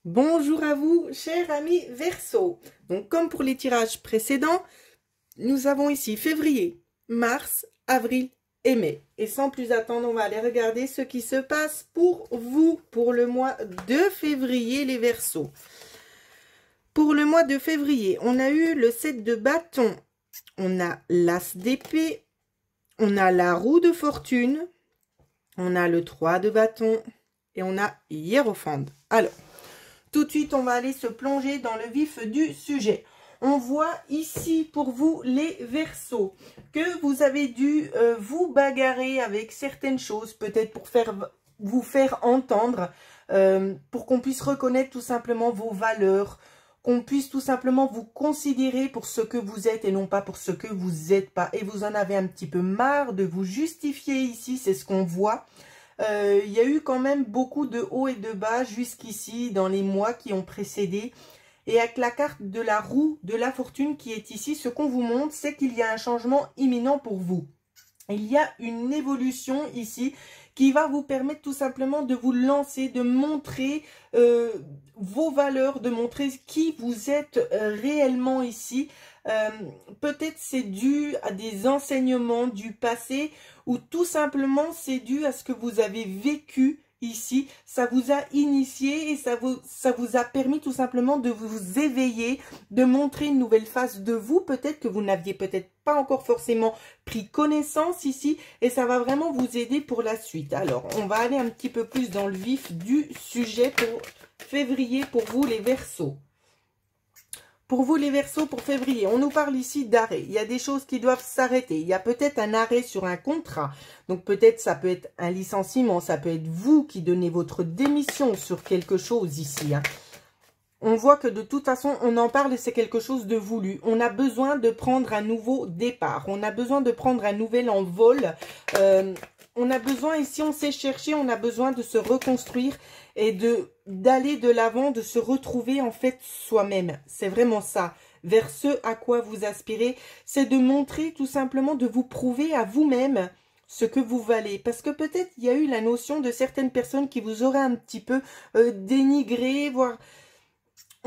Bonjour à vous, chers amis Verseau. Donc, comme pour les tirages précédents, nous avons ici février, mars, avril et mai. Et sans plus attendre, on va aller regarder ce qui se passe pour vous, pour le mois de février, les Verseaux. Pour le mois de février, on a eu le 7 de bâton, on a l'as d'épée, on a la roue de fortune, on a le 3 de bâton et on a hiérophante. Alors, tout de suite, on va aller se plonger dans le vif du sujet. On voit ici pour vous les Verseaux que vous avez dû vous bagarrer avec certaines choses, peut-être pour vous faire entendre, pour qu'on puisse reconnaître tout simplement vos valeurs, qu'on puisse tout simplement vous considérer pour ce que vous êtes et non pas pour ce que vous n'êtes pas. Et vous en avez un petit peu marre de vous justifier ici, c'est ce qu'on voit. Il y a eu quand même beaucoup de hauts et de bas jusqu'ici dans les mois qui ont précédé. Et avec la carte de la roue de la fortune qui est ici, ce qu'on vous montre, c'est qu'il y a un changement imminent pour vous. Il y a une évolution ici qui va vous permettre tout simplement de vous lancer, de montrer vos valeurs, de montrer qui vous êtes réellement ici. Peut-être c'est dû à des enseignements du passé ou tout simplement c'est dû à ce que vous avez vécu ici. Ça vous a initié et ça vous a permis tout simplement de vous éveiller, de montrer une nouvelle face de vous. Peut-être que vous n'aviez peut-être pas encore forcément pris connaissance ici et ça va vraiment vous aider pour la suite. Alors, on va aller un petit peu plus dans le vif du sujet pour février pour vous les Verseaux. Pour vous les Verseaux, pour février, on nous parle ici d'arrêt. Il y a des choses qui doivent s'arrêter. Il y a peut-être un arrêt sur un contrat. Donc peut-être ça peut être un licenciement, ça peut être vous qui donnez votre démission sur quelque chose ici. On voit que de toute façon, on en parle et c'est quelque chose de voulu. On a besoin de prendre un nouveau départ. On a besoin de prendre un nouvel envol. On a besoin, ici on sait chercher, on a besoin de se reconstruire et d'aller de l'avant, de se retrouver en fait soi-même. C'est vraiment ça. Vers ce à quoi vous aspirez, c'est de montrer tout simplement, de vous prouver à vous-même ce que vous valez. Parce que peut-être il y a eu la notion de certaines personnes qui vous auraient un petit peu dénigré, voire...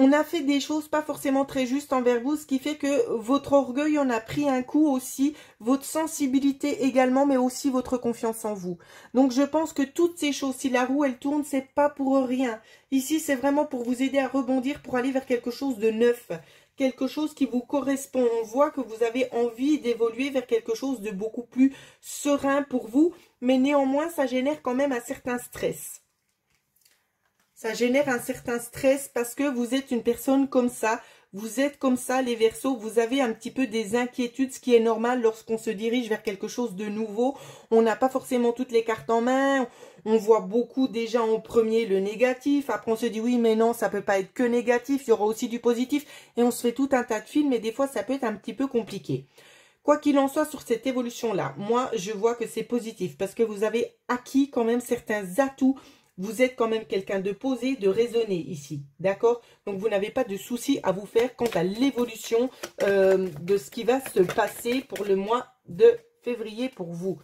On a fait des choses pas forcément très justes envers vous, ce qui fait que votre orgueil en a pris un coup aussi, votre sensibilité également, mais aussi votre confiance en vous. Donc je pense que toutes ces choses, si la roue elle tourne, c'est pas pour rien. Ici, c'est vraiment pour vous aider à rebondir, pour aller vers quelque chose de neuf, quelque chose qui vous correspond. On voit que vous avez envie d'évoluer vers quelque chose de beaucoup plus serein pour vous, mais néanmoins, ça génère quand même un certain stress. Ça génère un certain stress parce que vous êtes une personne comme ça. Vous êtes comme ça, les Verseaux. Vous avez un petit peu des inquiétudes, ce qui est normal lorsqu'on se dirige vers quelque chose de nouveau. On n'a pas forcément toutes les cartes en main. On voit beaucoup déjà en premier le négatif. Après, on se dit oui, mais non, ça peut pas être que négatif. Il y aura aussi du positif. Et on se fait tout un tas de films. Et des fois, ça peut être un petit peu compliqué. Quoi qu'il en soit sur cette évolution-là, moi, je vois que c'est positif parce que vous avez acquis quand même certains atouts. Vous êtes quand même quelqu'un de posé, de raisonné ici, d'accord? Donc, vous n'avez pas de soucis à vous faire quant à l'évolution de ce qui va se passer pour le mois de février pour vous.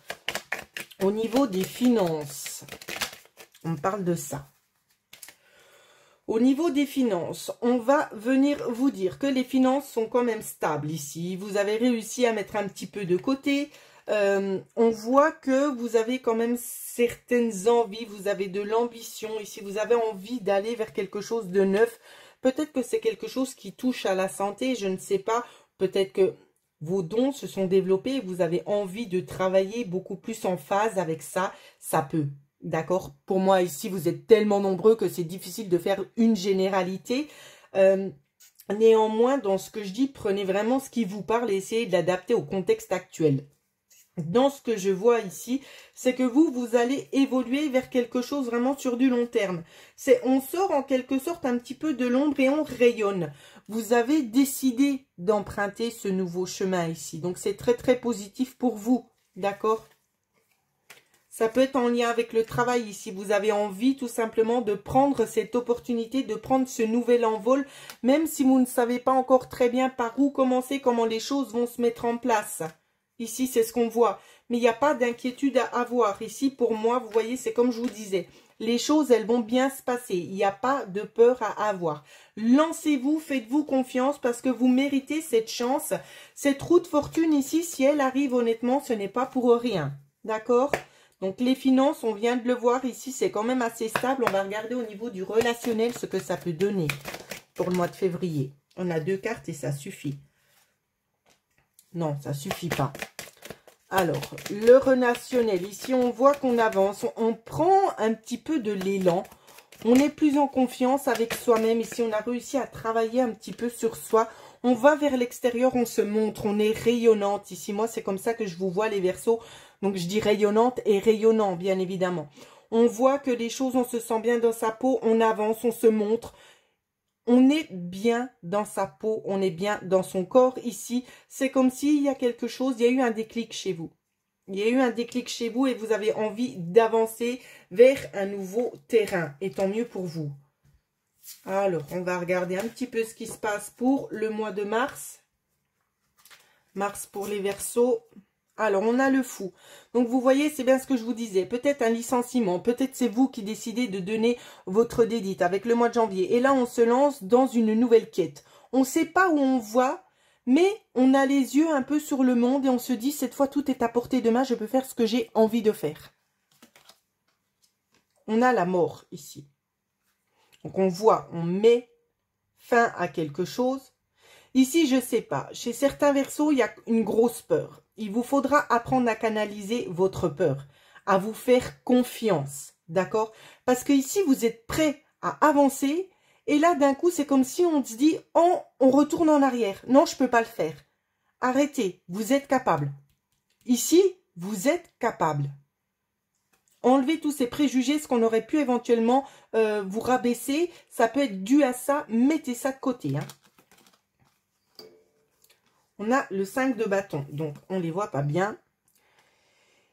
Au niveau des finances, on parle de ça. Au niveau des finances, on va venir vous dire que les finances sont quand même stables ici. Vous avez réussi à mettre un petit peu de côté. On voit que vous avez quand même certaines envies, vous avez de l'ambition ici, vous avez envie d'aller vers quelque chose de neuf. Peut-être que c'est quelque chose qui touche à la santé, je ne sais pas. Peut-être que vos dons se sont développés et vous avez envie de travailler beaucoup plus en phase avec ça. Ça peut, d'accord? Pour moi ici, vous êtes tellement nombreux que c'est difficile de faire une généralité. Néanmoins, dans ce que je dis, prenez vraiment ce qui vous parle et essayez de l'adapter au contexte actuel. Dans ce que je vois ici, c'est que vous allez évoluer vers quelque chose vraiment sur du long terme. On sort en quelque sorte un petit peu de l'ombre et on rayonne. Vous avez décidé d'emprunter ce nouveau chemin ici. Donc, c'est très, très positif pour vous. D'accord? Ça peut être en lien avec le travail ici. Vous avez envie tout simplement de prendre cette opportunité, de prendre ce nouvel envol, même si vous ne savez pas encore très bien par où commencer, comment les choses vont se mettre en place. Ici, c'est ce qu'on voit. Mais il n'y a pas d'inquiétude à avoir. Ici, pour moi, vous voyez, c'est comme je vous disais. Les choses, elles vont bien se passer. Il n'y a pas de peur à avoir. Lancez-vous, faites-vous confiance parce que vous méritez cette chance. Cette roue de fortune ici, si elle arrive honnêtement, ce n'est pas pour rien. D'accord? Donc les finances, on vient de le voir ici, c'est quand même assez stable. On va regarder au niveau du relationnel ce que ça peut donner pour le mois de février. On a 2 cartes et ça suffit. Non, ça suffit pas. Alors, le relationnel, ici on voit qu'on avance, on prend un petit peu de l'élan, on est plus en confiance avec soi-même. Ici on a réussi à travailler un petit peu sur soi, on va vers l'extérieur, on se montre, on est rayonnante. Ici moi c'est comme ça que je vous vois les Verseaux, donc je dis rayonnante et rayonnant bien évidemment. On voit que les choses, on se sent bien dans sa peau, on avance, on se montre. On est bien dans sa peau, on est bien dans son corps ici. C'est comme s'il y a quelque chose, il y a eu un déclic chez vous. Il y a eu un déclic chez vous et vous avez envie d'avancer vers un nouveau terrain. Et tant mieux pour vous. Alors, on va regarder un petit peu ce qui se passe pour le mois de mars. Mars pour les Verseaux. Alors, on a le fou. Donc, vous voyez, c'est bien ce que je vous disais. Peut-être un licenciement. Peut-être c'est vous qui décidez de donner votre dédite avec le mois de janvier. Et là, on se lance dans une nouvelle quête. On ne sait pas où on va, mais on a les yeux un peu sur le monde et on se dit, cette fois, tout est à portée de main. Je peux faire ce que j'ai envie de faire. On a la mort ici. Donc, on voit, on met fin à quelque chose. Ici, je ne sais pas. Chez certains Verseaux, il y a une grosse peur. Il vous faudra apprendre à canaliser votre peur, à vous faire confiance, d'accord? Parce que ici, vous êtes prêt à avancer et là, d'un coup, c'est comme si on se dit, oh, on retourne en arrière. Non, je ne peux pas le faire. Arrêtez, vous êtes capable. Ici, vous êtes capable. Enlevez tous ces préjugés, ce qu'on aurait pu éventuellement vous rabaisser. Ça peut être dû à ça, mettez ça de côté, hein. On a le 5 de bâton, donc on ne les voit pas bien.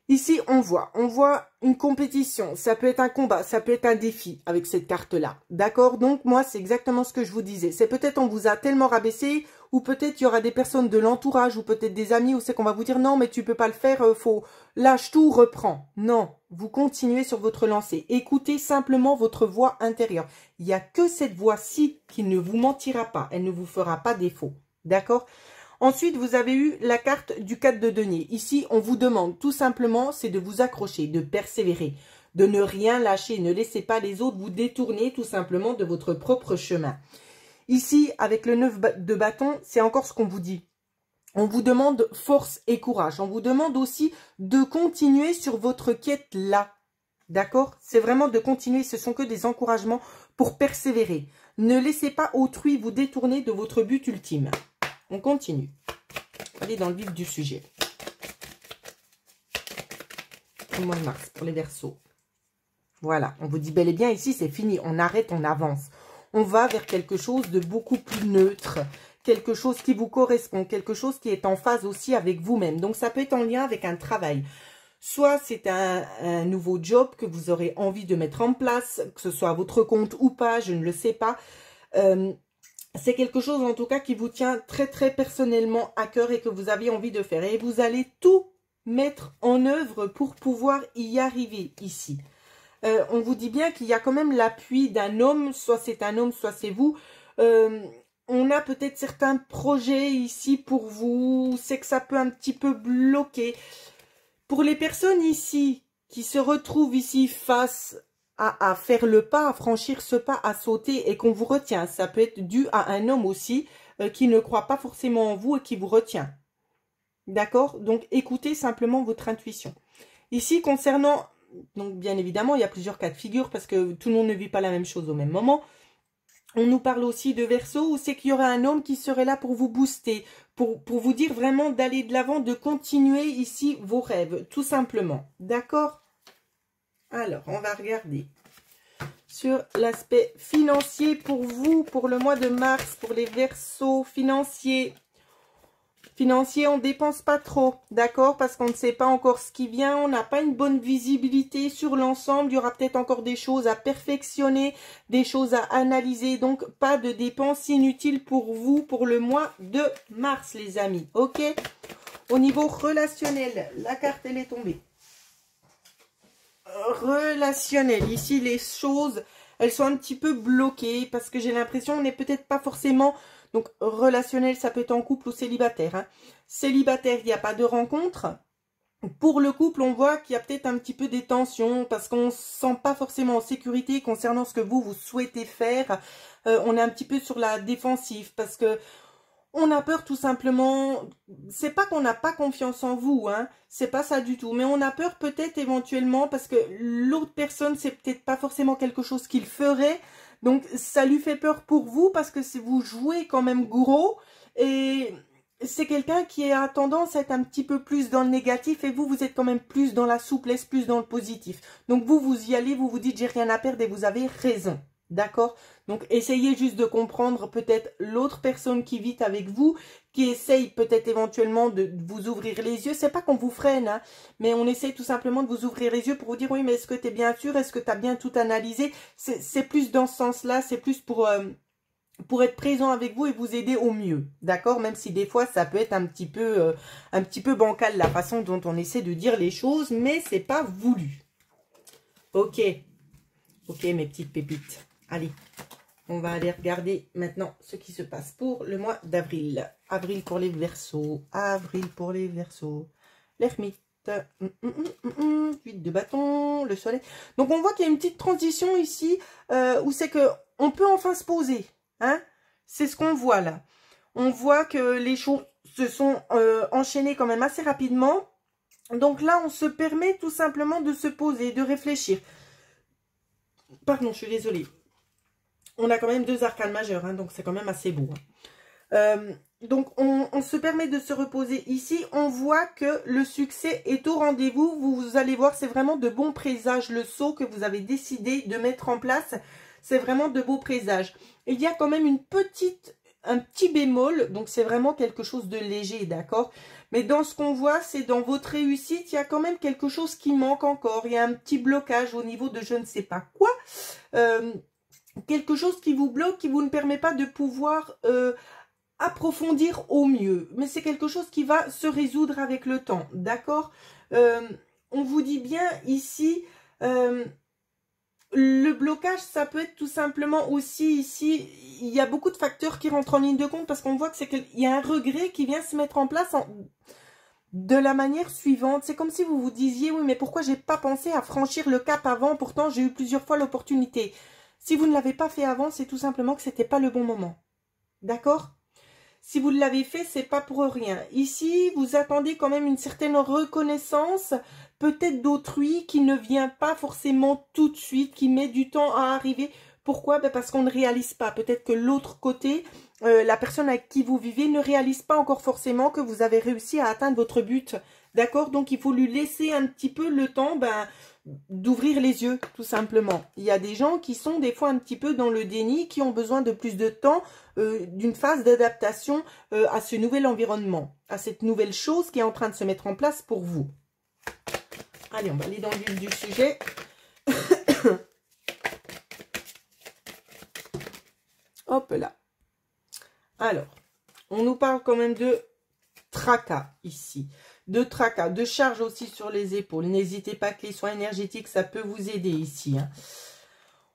Ici, on voit une compétition. Ça peut être un combat, ça peut être un défi avec cette carte-là. D'accord? Donc, moi, c'est exactement ce que je vous disais. C'est peut-être on vous a tellement rabaissé, ou peut-être il y aura des personnes de l'entourage, ou peut-être des amis, où c'est qu'on va vous dire, non, mais tu peux pas le faire, faut, lâche tout, reprends. Non, vous continuez sur votre lancée. Écoutez simplement votre voix intérieure. Il n'y a que cette voix-ci qui ne vous mentira pas. Elle ne vous fera pas défaut. D'accord? Ensuite, vous avez eu la carte du 4 de denier. Ici, on vous demande tout simplement, c'est de vous accrocher, de persévérer, de ne rien lâcher. Ne laissez pas les autres vous détourner tout simplement de votre propre chemin. Ici, avec le 9 de bâton, c'est encore ce qu'on vous dit. On vous demande force et courage. On vous demande aussi de continuer sur votre quête là. D'accord? C'est vraiment de continuer. Ce sont que des encouragements pour persévérer. Ne laissez pas autrui vous détourner de votre but ultime. On continue. Allez dans le vif du sujet. Le mois de mars pour les Verseaux. Voilà, on vous dit bel et bien ici, c'est fini. On arrête, on avance. On va vers quelque chose de beaucoup plus neutre. Quelque chose qui vous correspond. Quelque chose qui est en phase aussi avec vous-même. Donc, ça peut être en lien avec un travail. Soit c'est un nouveau job que vous aurez envie de mettre en place, que ce soit à votre compte ou pas, je ne le sais pas. C'est quelque chose en tout cas qui vous tient très très personnellement à cœur et que vous avez envie de faire. Et vous allez tout mettre en œuvre pour pouvoir y arriver ici. On vous dit bien qu'il y a quand même l'appui d'un homme, soit c'est un homme, soit c'est vous. On a peut-être certains projets ici pour vous, c'est que ça peut un petit peu bloquer. Pour les personnes ici qui se retrouvent ici face à faire le pas, à franchir ce pas, à sauter et qu'on vous retient. Ça peut être dû à un homme aussi qui ne croit pas forcément en vous et qui vous retient. D'accord? Donc, écoutez simplement votre intuition. Ici, concernant, donc bien évidemment, il y a plusieurs cas de figure parce que tout le monde ne vit pas la même chose au même moment. On nous parle aussi de Verseau où c'est qu'il y aura un homme qui serait là pour vous booster, pour vous dire vraiment d'aller de l'avant, de continuer ici vos rêves, tout simplement. D'accord? Alors, on va regarder sur l'aspect financier pour vous, pour le mois de mars, pour les Verseaux financiers. Financier, on ne dépense pas trop, d'accord? Parce qu'on ne sait pas encore ce qui vient, on n'a pas une bonne visibilité sur l'ensemble. Il y aura peut-être encore des choses à perfectionner, des choses à analyser. Donc, pas de dépenses inutiles pour vous pour le mois de mars, les amis, ok? Au niveau relationnel, la carte, elle est tombée. relationnel. Ici, les choses, elles sont un petit peu bloquées parce que j'ai l'impression on n'est peut-être pas forcément... Donc, relationnel, ça peut être en couple ou célibataire. Hein. Célibataire, il n'y a pas de rencontre. Pour le couple, on voit qu'il y a peut-être un petit peu des tensions parce qu'on ne se sent pas forcément en sécurité concernant ce que vous souhaitez faire. On est un petit peu sur la défensive parce que on a peur tout simplement. C'est pas qu'on n'a pas confiance en vous, hein. C'est pas ça du tout. Mais on a peur peut-être éventuellement parce que l'autre personne, c'est peut-être pas forcément quelque chose qu'il ferait. Donc, ça lui fait peur pour vous parce que vous jouez quand même gros et... c'est quelqu'un qui a tendance à être un petit peu plus dans le négatif et vous êtes quand même plus dans la souplesse, plus dans le positif. Donc vous y allez, vous vous dites j'ai rien à perdre et vous avez raison. D'accord? Donc essayez juste de comprendre peut-être l'autre personne qui vit avec vous, qui essaye peut-être éventuellement de vous ouvrir les yeux. C'est pas qu'on vous freine, hein, mais on essaye tout simplement de vous ouvrir les yeux pour vous dire oui mais est-ce que tu es bien sûr? Est-ce que tu as bien tout analysé? C'est plus dans ce sens-là, c'est plus pour être présent avec vous et vous aider au mieux, d'accord? Même si des fois, ça peut être un petit peu bancal, la façon dont on essaie de dire les choses, mais c'est pas voulu. Ok, ok mes petites pépites. Allez, on va aller regarder maintenant ce qui se passe pour le mois d'avril. Avril pour les Verseaux, avril pour les Verseaux, l'ermite. 8 de bâton, le soleil. Donc on voit qu'il y a une petite transition ici où c'est que on peut enfin se poser. Hein? C'est ce qu'on voit là. On voit que les choses se sont enchaînées quand même assez rapidement. Donc là, on se permet tout simplement de se poser, de réfléchir. Pardon, je suis désolée. On a quand même 2 arcanes majeures, hein, donc c'est quand même assez beau. Donc on se permet de se reposer ici. On voit que le succès est au rendez-vous. Vous allez voir, c'est vraiment de bons présages. Le saut que vous avez décidé de mettre en place, c'est vraiment de beaux présages. Il y a quand même un petit bémol, donc c'est vraiment quelque chose de léger, d'accord? Mais dans ce qu'on voit, c'est dans votre réussite, il y a quand même quelque chose qui manque encore. Il y a un petit blocage au niveau de je ne sais pas quoi. Quelque chose qui vous bloque, qui vous ne permet pas de pouvoir approfondir au mieux. Mais c'est quelque chose qui va se résoudre avec le temps, d'accord? On vous dit bien ici... le blocage, ça peut être tout simplement aussi ici, il y a beaucoup de facteurs qui rentrent en ligne de compte parce qu'on voit que c'est qu'il y a un regret qui vient se mettre en place de la manière suivante. C'est comme si vous vous disiez, oui, mais pourquoi j'ai pas pensé à franchir le cap avant? Pourtant, j'ai eu plusieurs fois l'opportunité. Si vous ne l'avez pas fait avant, c'est tout simplement que c'était pas le bon moment. D'accord? Si vous l'avez fait, c'est pas pour rien. Ici, vous attendez quand même une certaine reconnaissance, peut-être d'autrui, qui ne vient pas forcément tout de suite, qui met du temps à arriver. Pourquoi? Ben parce qu'on ne réalise pas. Peut-être que l'autre côté, la personne avec qui vous vivez ne réalise pas encore forcément que vous avez réussi à atteindre votre but. D'accord? Donc, il faut lui laisser un petit peu le temps d'ouvrir les yeux, tout simplement. Il y a des gens qui sont des fois un petit peu dans le déni, qui ont besoin de plus de temps, d'une phase d'adaptation à ce nouvel environnement, à cette nouvelle chose qui est en train de se mettre en place pour vous. Allez, on va aller dans le vif du sujet. Hop là. Alors, on nous parle quand même de tracas ici. De tracas, de charge aussi sur les épaules. N'hésitez pas que les soins énergétiques, ça peut vous aider ici. Hein.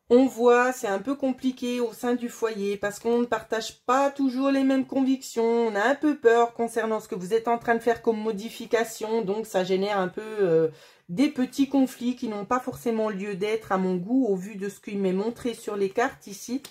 On voit, c'est un peu compliqué au sein du foyer parce qu'on ne partage pas toujours les mêmes convictions. On a un peu peur concernant ce que vous êtes en train de faire comme modification. Donc, ça génère un peu des petits conflits qui n'ont pas forcément lieu d'être à mon goût au vu de ce qu'il m'est montré sur les cartes ici.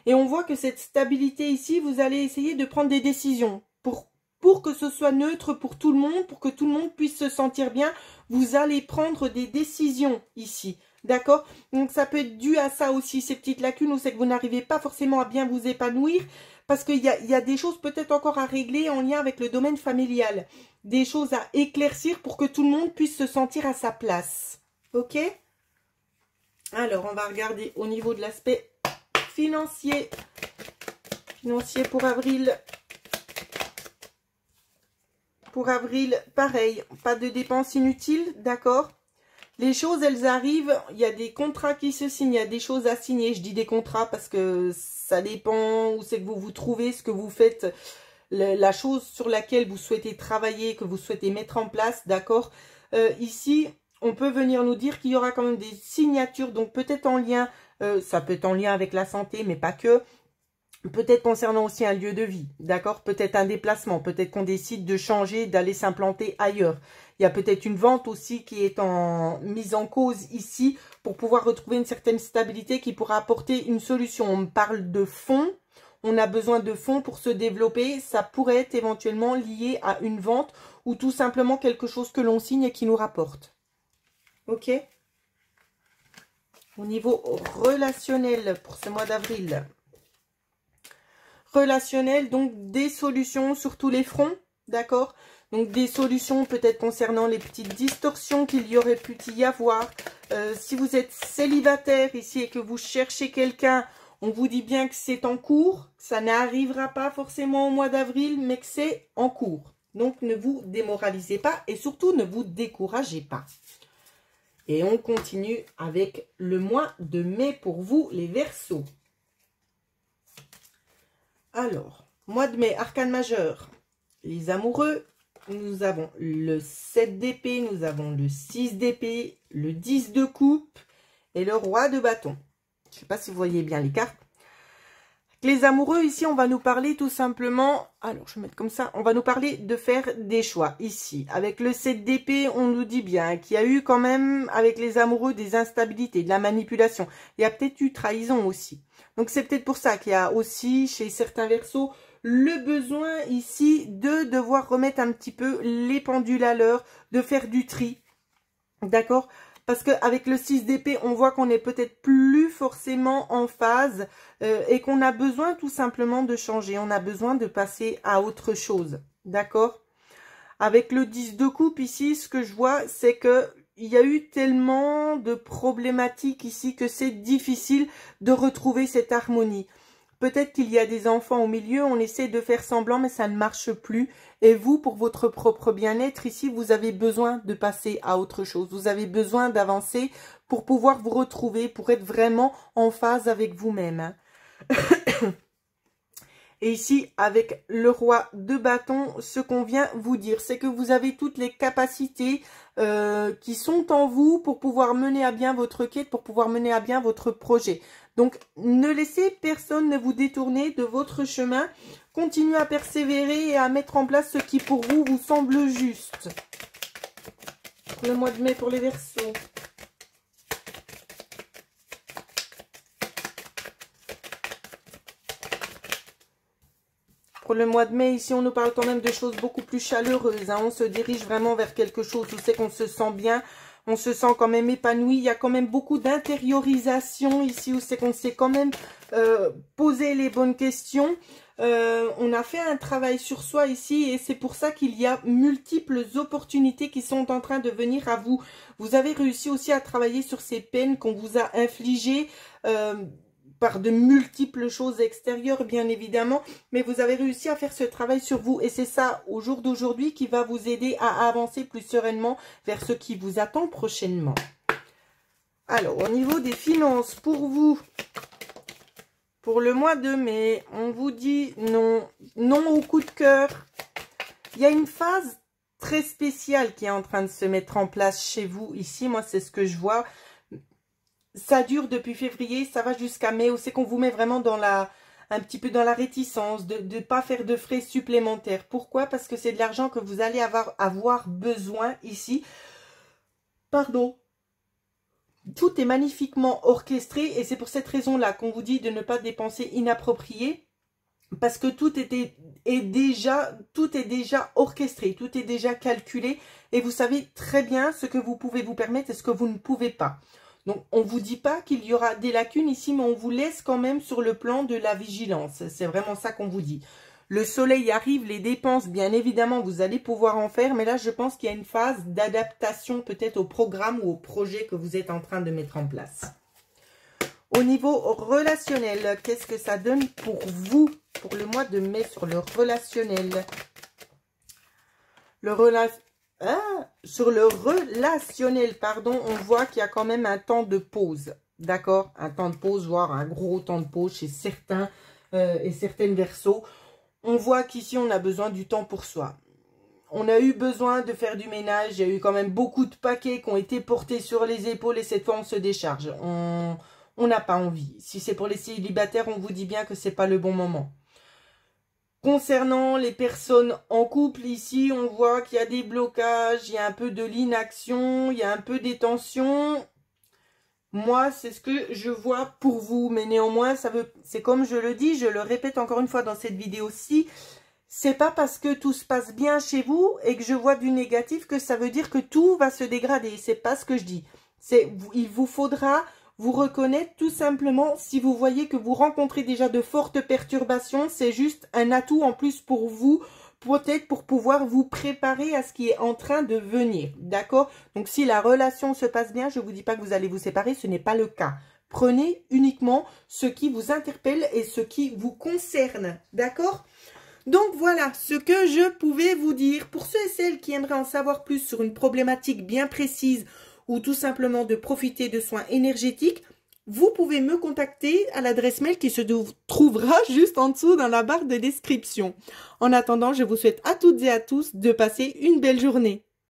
Et on voit que cette stabilité ici, vous allez essayer de prendre des décisions pour que ce soit neutre pour tout le monde, pour que tout le monde puisse se sentir bien. Vous allez prendre des décisions ici. D'accord? Donc, ça peut être dû à ça aussi, ces petites lacunes où c'est que vous n'arrivez pas forcément à bien vous épanouir parce qu'il y a des choses peut-être encore à régler en lien avec le domaine familial. Des choses à éclaircir pour que tout le monde puisse se sentir à sa place. Ok? Alors, on va regarder au niveau de l'aspect financier. Financier pour avril. Pour avril, pareil, pas de dépenses inutiles, d'accord? Les choses, elles arrivent, il y a des contrats qui se signent, il y a des choses à signer. Je dis des contrats parce que ça dépend où c'est que vous vous trouvez, ce que vous faites, la chose sur laquelle vous souhaitez travailler, que vous souhaitez mettre en place, d'accord? Ici, on peut venir nous dire qu'il y aura quand même des signatures, donc peut-être en lien, ça peut être en lien avec la santé, mais pas que. Peut-être concernant aussi un lieu de vie, d'accord? Peut-être un déplacement, peut-être qu'on décide de changer, d'aller s'implanter ailleurs. Il y a peut-être une vente aussi qui est mise en cause ici pour pouvoir retrouver une certaine stabilité qui pourra apporter une solution. On parle de fonds, on a besoin de fonds pour se développer. Ça pourrait être éventuellement lié à une vente ou tout simplement quelque chose que l'on signe et qui nous rapporte. Ok? Au niveau relationnel pour ce mois d'avril. Relationnel, donc des solutions sur tous les fronts, d'accord? Donc des solutions peut-être concernant les petites distorsions qu'il y aurait pu y avoir. Si vous êtes célibataire ici et que vous cherchez quelqu'un, on vous dit bien que c'est en cours. Ça n'arrivera pas forcément au mois d'avril, mais que c'est en cours. Donc ne vous démoralisez pas et surtout ne vous découragez pas. Et on continue avec le mois de mai pour vous, les Verseaux. Alors, mois de mai, arcane majeur, les amoureux, nous avons le 7 d'épée, nous avons le 6 d'épée, le 10 de coupe et le roi de bâton. Je ne sais pas si vous voyez bien les cartes. Les amoureux, ici, on va nous parler tout simplement, alors je vais mettre comme ça, on va nous parler de faire des choix ici. Avec le 7 d'épée, on nous dit bien qu'il y a eu quand même, avec les amoureux, des instabilités, de la manipulation. Il y a peut-être eu trahison aussi. Donc c'est peut-être pour ça qu'il y a aussi, chez certains Verseaux, le besoin ici de devoir remettre un petit peu les pendules à l'heure, de faire du tri, d'accord ? Parce qu'avec le 6 d'épée, on voit qu'on n'est peut-être plus forcément en phase et qu'on a besoin tout simplement de changer. On a besoin de passer à autre chose. D'accord? Avec le 10 de coupe ici, ce que je vois, c'est que il y a eu tellement de problématiques ici que c'est difficile de retrouver cette harmonie. Peut-être qu'il y a des enfants au milieu, on essaie de faire semblant, mais ça ne marche plus. Et vous, pour votre propre bien-être, ici, vous avez besoin de passer à autre chose. Vous avez besoin d'avancer pour pouvoir vous retrouver, pour être vraiment en phase avec vous-même. Et ici, avec le roi de bâton, ce qu'on vient vous dire, c'est que vous avez toutes les capacités qui sont en vous pour pouvoir mener à bien votre quête, pour pouvoir mener à bien votre projet. Donc, ne laissez personne ne vous détourner de votre chemin. Continuez à persévérer et à mettre en place ce qui pour vous vous semble juste. Le mois de mai pour les Verseaux. Pour le mois de mai, ici, on nous parle quand même de choses beaucoup plus chaleureuses. Hein. On se dirige vraiment vers quelque chose où c'est qu'on se sent bien. On se sent quand même épanoui. Il y a quand même beaucoup d'intériorisation ici où c'est qu'on s'est quand même posé les bonnes questions. On a fait un travail sur soi ici et c'est pour ça qu'il y a multiples opportunités qui sont en train de venir à vous. Vous avez réussi aussi à travailler sur ces peines qu'on vous a infligées par de multiples choses extérieures, bien évidemment, mais vous avez réussi à faire ce travail sur vous. Et c'est ça, au jour d'aujourd'hui, qui va vous aider à avancer plus sereinement vers ce qui vous attend prochainement. Alors, au niveau des finances, pour vous, pour le mois de mai, on vous dit non, non au coup de cœur. Il y a une phase très spéciale qui est en train de se mettre en place chez vous. Ici, moi, c'est ce que je vois. Ça dure depuis février, ça va jusqu'à mai, où c'est qu'on vous met vraiment dans un petit peu dans la réticence, de ne pas faire de frais supplémentaires. Pourquoi? Parce que c'est de l'argent que vous allez avoir besoin ici. Pardon. Tout est magnifiquement orchestré et c'est pour cette raison-là qu'on vous dit de ne pas dépenser inapproprié. Parce que tout est déjà orchestré, tout est déjà calculé et vous savez très bien ce que vous pouvez vous permettre et ce que vous ne pouvez pas. Donc, on ne vous dit pas qu'il y aura des lacunes ici, mais on vous laisse quand même sur le plan de la vigilance. C'est vraiment ça qu'on vous dit. Le soleil arrive, les dépenses, bien évidemment, vous allez pouvoir en faire. Mais là, je pense qu'il y a une phase d'adaptation peut-être au programme ou au projet que vous êtes en train de mettre en place. Au niveau relationnel, qu'est-ce que ça donne pour vous, pour le mois de mai sur le relationnel? Sur le relationnel, pardon, on voit qu'il y a quand même un temps de pause, d'accord? Un temps de pause, voire un gros temps de pause chez certains et certaines Verseaux. On voit qu'ici, on a besoin du temps pour soi. on a eu besoin de faire du ménage. Il y a eu quand même beaucoup de paquets qui ont été portés sur les épaules et cette fois on se décharge. On n'a pas envie. Si c'est pour les célibataires, on vous dit bien que c'est pas le bon moment. Concernant les personnes en couple, ici, on voit qu'il y a des blocages, il y a un peu de l'inaction, il y a un peu des tensions. Moi, c'est ce que je vois pour vous. Mais néanmoins, c'est comme je le dis, je le répète encore une fois dans cette vidéo-ci, c'est pas parce que tout se passe bien chez vous et que je vois du négatif que ça veut dire que tout va se dégrader. C'est pas ce que je dis. Il vous faudra vous reconnaître tout simplement si vous voyez que vous rencontrez déjà de fortes perturbations. C'est juste un atout en plus pour vous, peut-être pour pouvoir vous préparer à ce qui est en train de venir. D'accord? Donc si la relation se passe bien, je ne vous dis pas que vous allez vous séparer, ce n'est pas le cas. Prenez uniquement ce qui vous interpelle et ce qui vous concerne. D'accord? Donc voilà ce que je pouvais vous dire. Pour ceux et celles qui aimeraient en savoir plus sur une problématique bien précise ou tout simplement de profiter de soins énergétiques, vous pouvez me contacter à l'adresse mail qui se trouvera juste en dessous dans la barre de description. En attendant, je vous souhaite à toutes et à tous de passer une belle journée.